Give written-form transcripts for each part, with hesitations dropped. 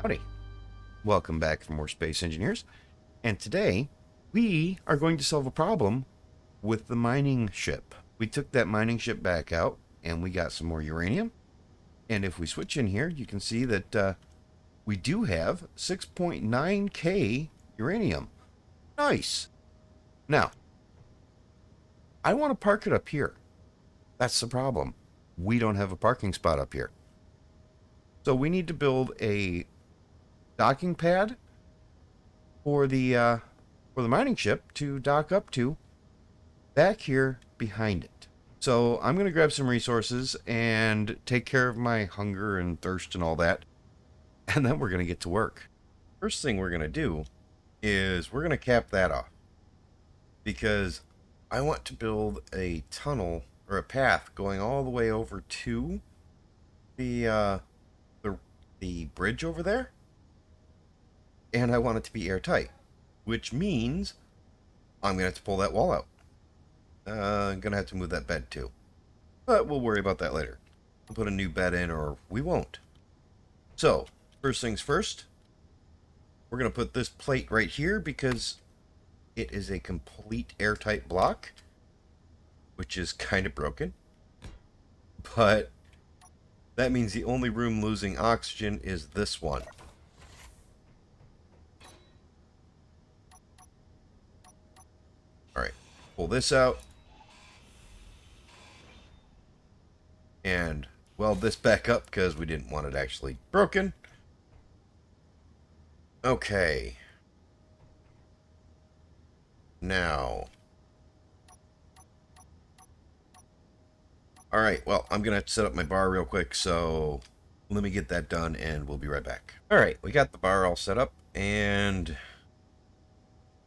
Howdy. Welcome back for more Space Engineers. And today, we are going to solve a problem with the mining ship. We took that mining ship back out, and we got some more uranium. And if we switch in here, you can see that we do have 6.9K uranium. Nice. Now, I want to park it up here. That's the problem. We don't have a parking spot up here. So we need to build a docking pad for the mining ship to dock up to back here behind it. So I'm going to grab some resources and take care of my hunger and thirst and all that, and then we're going to get to work. First thing we're going to do is we're going to cap that off because I want to build a tunnel or a path going all the way over to the bridge over there. And I want it to be airtight, which means I'm going to have to pull that wall out. I'm going to have to move that bed too. But we'll worry about that later. We'll put a new bed in or we won't. So, first things first, we're going to put this plate right here because it is a complete airtight block, which is kind of broken. But that means the only room losing oxygen is this one. Alright, pull this out. And weld this back up because we didn't want it actually broken. Okay. Now. Alright, well, I'm going to have to set up my bar real quick, so let me get that done and we'll be right back. Alright, we got the bar all set up, and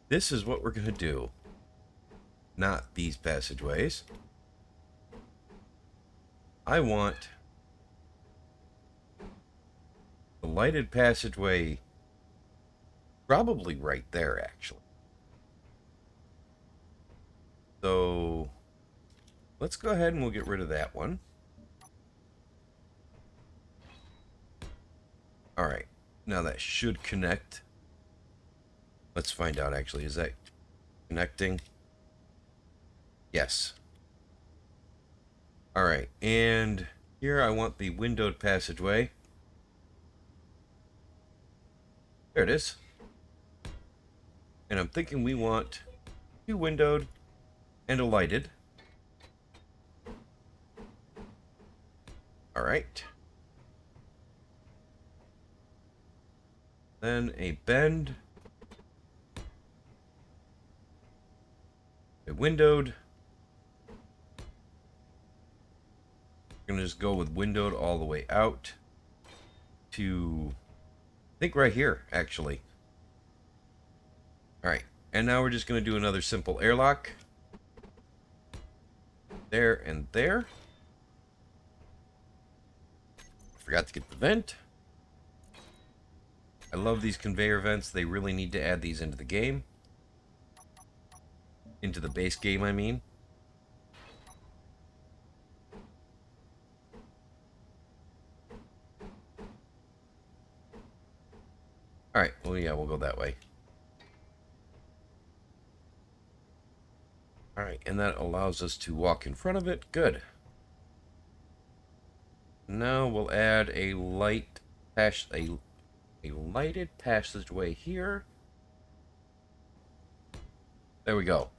this is what we're going to do. Not these passageways. I want the lighted passageway probably right there, actually. So let's go ahead and we'll get rid of that one. Alright, now that should connect. Let's find out, actually. Is that connecting? Yes. Alright, and here I want the windowed passageway. There it is. And I'm thinking we want two windowed and a lighted. Alright. Then a bend. A windowed. We're going to just go with windowed all the way out to, I think right here, actually. Alright, and now we're just going to do another simple airlock. There and there. Forgot to get the vent. I love these conveyor vents. They really need to add these into the game. Into the base game, I mean. Alright, well, yeah, we'll go that way. Alright, and that allows us to walk in front of it. Good. Now we'll add a lighted passageway here. There we go.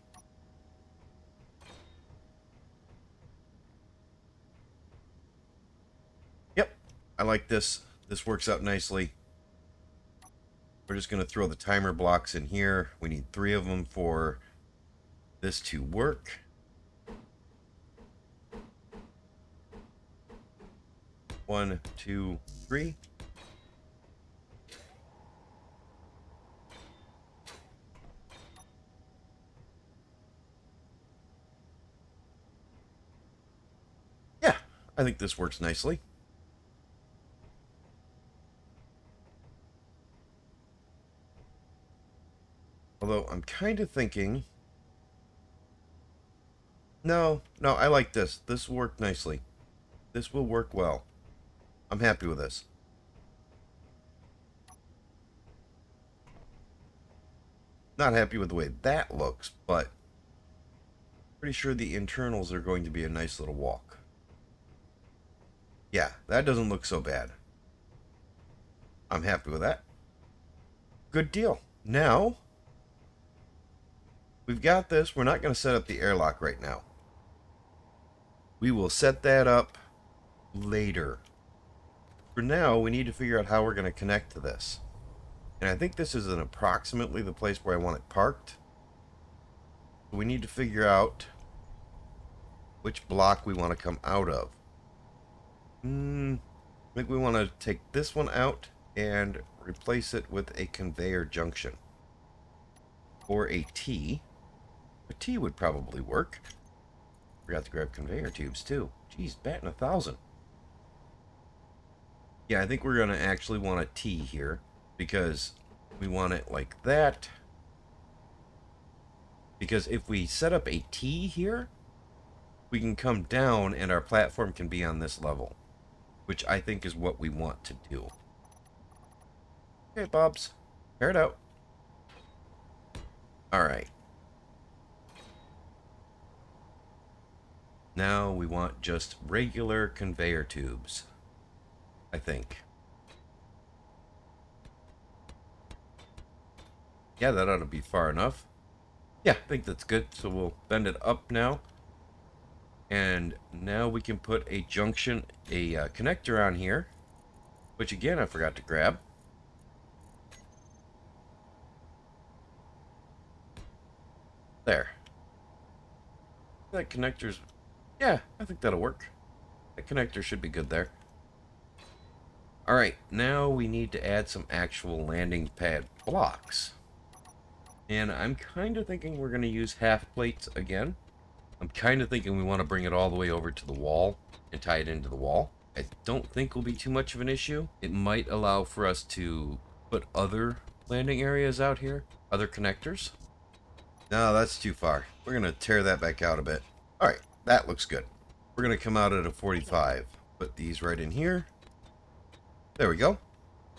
Yep, I like this. This works out nicely. We're just going to throw the timer blocks in here. We need 3 of them for this to work. One, two, three. Yeah, I think this works nicely. Although I'm kind of thinking, no, I like this. This will work nicely. This will work well. I'm happy with this. Not happy with the way that looks, but pretty sure the internals are going to be a nice little walk. Yeah, that doesn't look so bad. I'm happy with that. Good deal. Now, we've got this. We're not going to set up the airlock right now. We will set that up later. For now, we need to figure out how we're going to connect to this. And I think this is approximately the place where I want it parked. We need to figure out which block we want to come out of. I think we want to take this one out and replace it with a conveyor junction. Or a T. A T would probably work. Forgot to grab conveyor tubes too. Geez, batting 1,000. Yeah, I think we're going to actually want a T here, because we want it like that. Because if we set up a T here, we can come down and our platform can be on this level, which I think is what we want to do. Okay, Bobs, tear it out. All right. Now we want just regular conveyor tubes, I think. Yeah, that ought to be far enough. Yeah, I think that's good. So we'll bend it up now. And now we can put a junction, a connector on here, which again I forgot to grab. There. That connector's... yeah, I think that'll work. That connector should be good there. Alright, now we need to add some actual landing pad blocks. And I'm kind of thinking we're going to use half plates again. I'm kind of thinking we want to bring it all the way over to the wall and tie it into the wall. I don't think will be too much of an issue. It might allow for us to put other landing areas out here, other connectors. No, that's too far. We're going to tear that back out a bit. Alright, that looks good. We're going to come out at a 45. Put these right in here. There we go.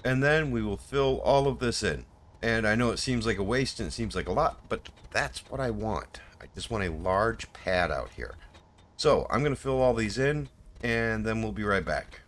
And then we will fill all of this in. And I know it seems like a waste and it seems like a lot, but that's what I want. I just want a large pad out here. So I'm going to fill all these in, and then we'll be right back.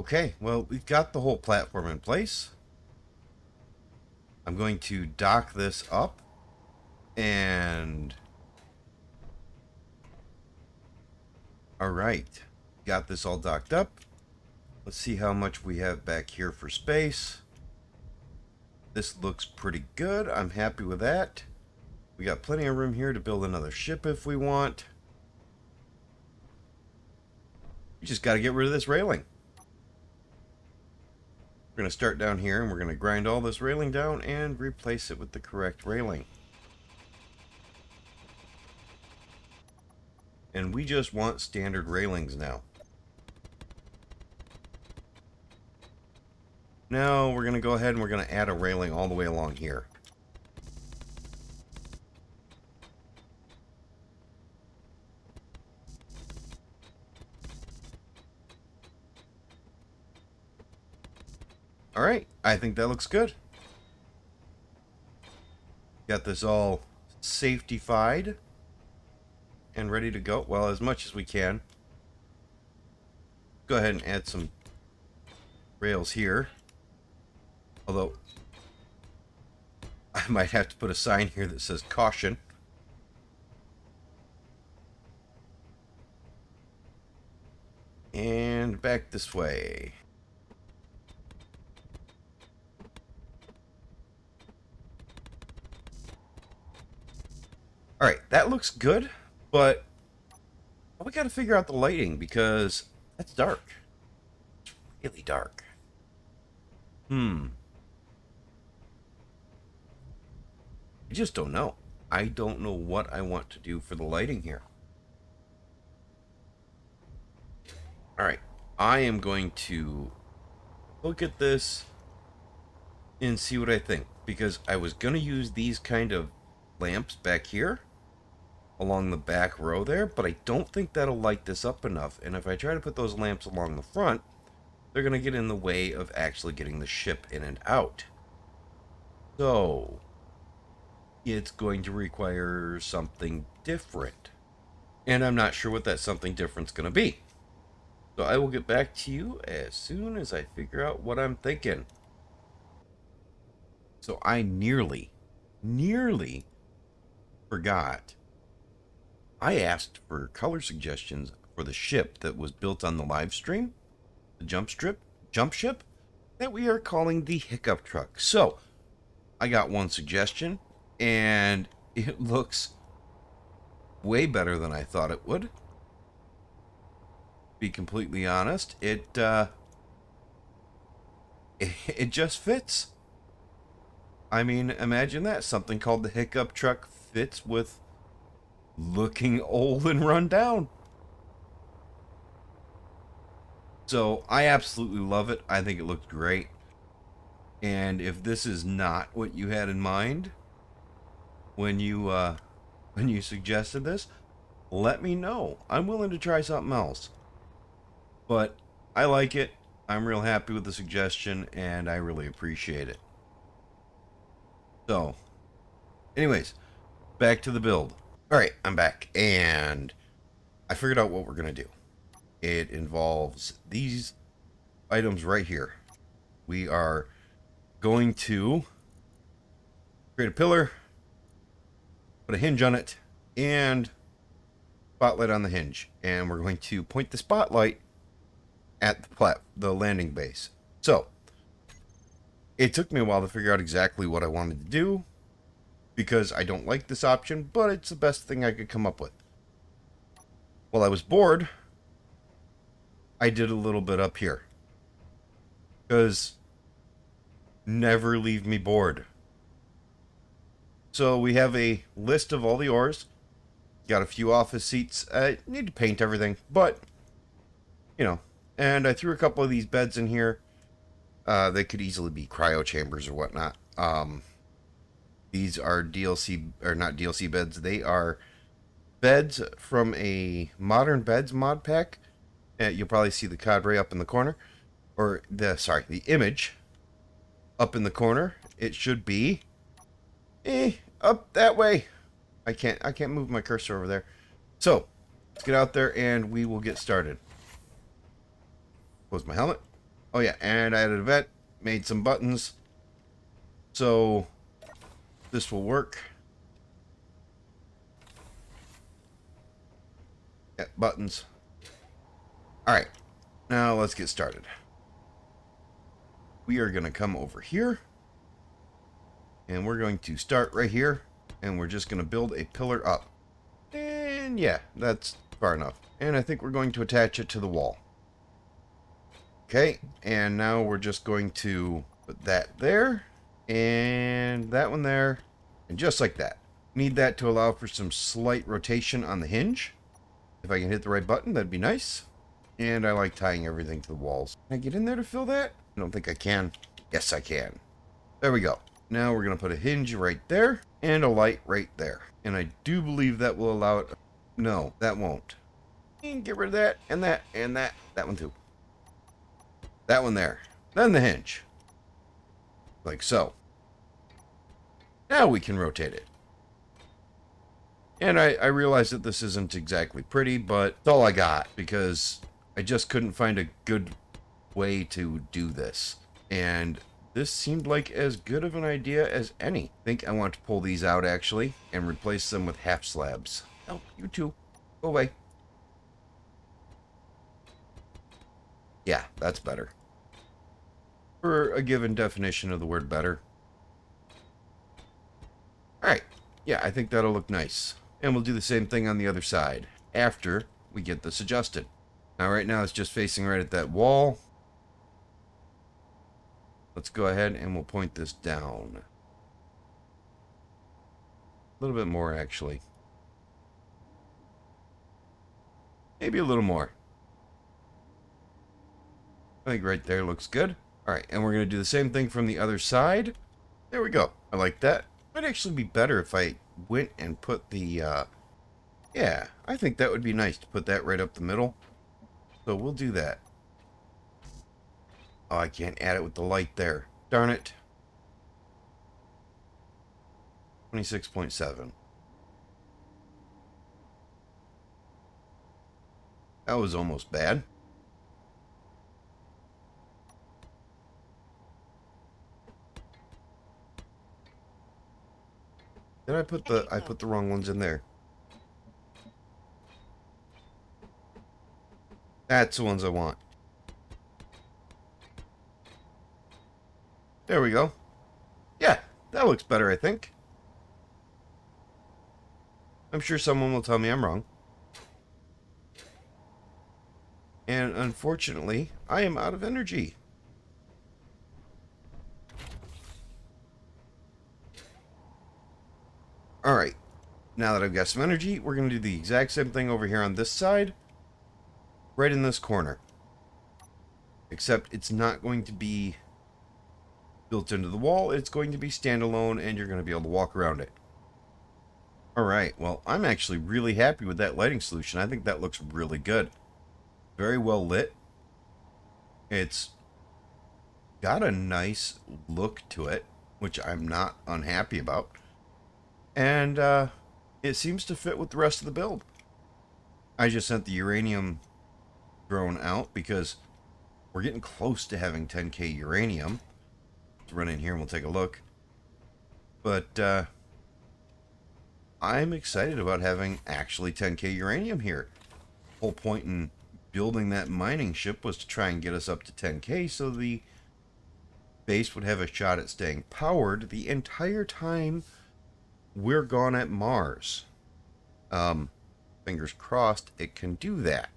Okay, well, we've got the whole platform in place. I'm going to dock this up, and all right, got this all docked up. Let's see how much we have back here for space. This looks pretty good. I'm happy with that. We got plenty of room here to build another ship if we want. We just got to get rid of this railing. We're going to start down here, and we're going to grind all this railing down and replace it with the correct railing. And we just want standard railings now. Now we're going to go ahead and we're going to add a railing all the way along here. All right, I think that looks good. Got this all safety-fied and ready to go. Well, as much as we can. Go ahead and add some rails here. Although, I might have to put a sign here that says caution. And back this way. Alright, that looks good, but we gotta figure out the lighting because that's dark. It's really dark. I just don't know. I don't know what I want to do for the lighting here. All right, I am going to look at this and see what I think, because I was going to use these kind of lamps back here along the back row there, but I don't think that'll light this up enough. And if I try to put those lamps along the front, they're going to get in the way of actually getting the ship in and out. So it's going to require something different. And I'm not sure what that something different's going to be. So I will get back to you as soon as I figure out what I'm thinking. So I nearly forgot. I asked for color suggestions for the ship that was built on the live stream, the jump ship, that we are calling the Hiccup Truck. So I got one suggestion, and it looks way better than I thought it would. Be completely honest, it just fits. I mean, imagine that. Something called the Hiccup Truck fits with looking old and run down. So I absolutely love it. I think it looks great. And if this is not what you had in mind when you suggested this, let me know. I'm willing to try something else. But I like it. I'm real happy with the suggestion, and I really appreciate it. So, anyways, back to the build. All right, I'm back, and I figured out what we're going to do. It involves these items right here. We are going to create a pillar, put a hinge on it, and spotlight on the hinge. And we're going to point the spotlight at the landing base. So, it took me a while to figure out exactly what I wanted to do, because I don't like this option, but it's the best thing I could come up with. While I was bored, I did a little bit up here. Because never leave me bored. So we have a list of all the ores. Got a few office seats. I need to paint everything, but, you know. And I threw a couple of these beds in here. They could easily be cryo chambers or whatnot. These are DLC, or not DLC beds. They are beds from a Modern Beds mod pack. You'll probably see the cadre up in the corner. Or the image up in the corner. It should be up that way. I can't move my cursor over there. So let's get out there and we will get started. Close my helmet. Oh yeah, and I added a vent, made some buttons, so this will work. Yeah, buttons. All right, now let's get started. We are going to come over here, and we're going to start right here, and we're just going to build a pillar up. And yeah, that's far enough. And I think we're going to attach it to the wall. Okay, and now we're just going to put that there, and that one there, and just like that. Need that to allow for some slight rotation on the hinge. If I can hit the right button, that'd be nice. And I like tying everything to the walls. Can I get in there to fill that? I don't think I can. Yes, I can. There we go. Now we're going to put a hinge right there and a light right there. And I do believe that will allow it. No, that won't. And get rid of that and that and that. That one too. That one there. Then the hinge. Like so. Now we can rotate it. And I realize that this isn't exactly pretty, but it's all I got because I just couldn't find a good way to do this. And this seemed like as good of an idea as any. I think I want to pull these out actually and replace them with half slabs. Oh, you too. Go away. Yeah, that's better. For a given definition of the word better. Alright. Yeah, I think that'll look nice. And we'll do the same thing on the other side after we get this adjusted. Now, right now it's just facing right at that wall. Let's go ahead and we'll point this down. A little bit more, actually. Maybe a little more. I think right there looks good. All right, and we're going to do the same thing from the other side. There we go. I like that. Might actually be better if I went and put the, yeah, I think that would be nice to put that right up the middle. So we'll do that. Oh, I can't add it with the light there. Darn it. 26.7. That was almost bad. Did I put the wrong ones in there. That's the ones I want. There we go. Yeah, that looks better, I think. I'm sure someone will tell me I'm wrong. And unfortunately, I am out of energy. Alright, now that I've got some energy, we're going to do the exact same thing over here on this side. Right in this corner. Except it's not going to be built into the wall. It's going to be standalone, and you're going to be able to walk around it. Alright, well, I'm actually really happy with that lighting solution. I think that looks really good. Very well lit. It's got a nice look to it, which I'm not unhappy about. And it seems to fit with the rest of the build. I just sent the uranium drone out because we're getting close to having 10k uranium. Let's run in here and we'll take a look. But I'm excited about having actually 10k uranium here. The whole point in building that mining ship was to try and get us up to 10k so the base would have a shot at staying powered the entire time we're gone at Mars. Fingers crossed it can do that.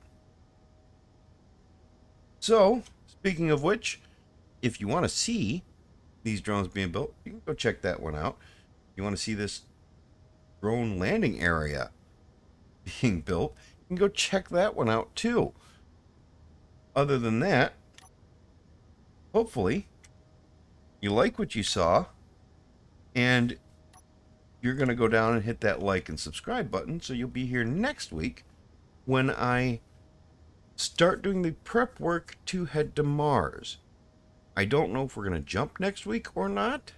So, speaking of which, if you want to see these drones being built, you can go check that one out. If you want to see this drone landing area being built, you can go check that one out too. Other than that, hopefully you like what you saw, and you're going to go down and hit that like and subscribe button so you'll be here next week when I start doing the prep work to head to Mars. I don't know if we're going to jump next week or not,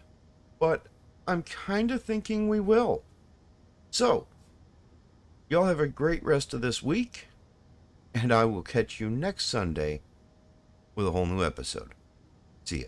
but I'm kind of thinking we will. So, y'all have a great rest of this week, and I will catch you next Sunday with a whole new episode. See ya.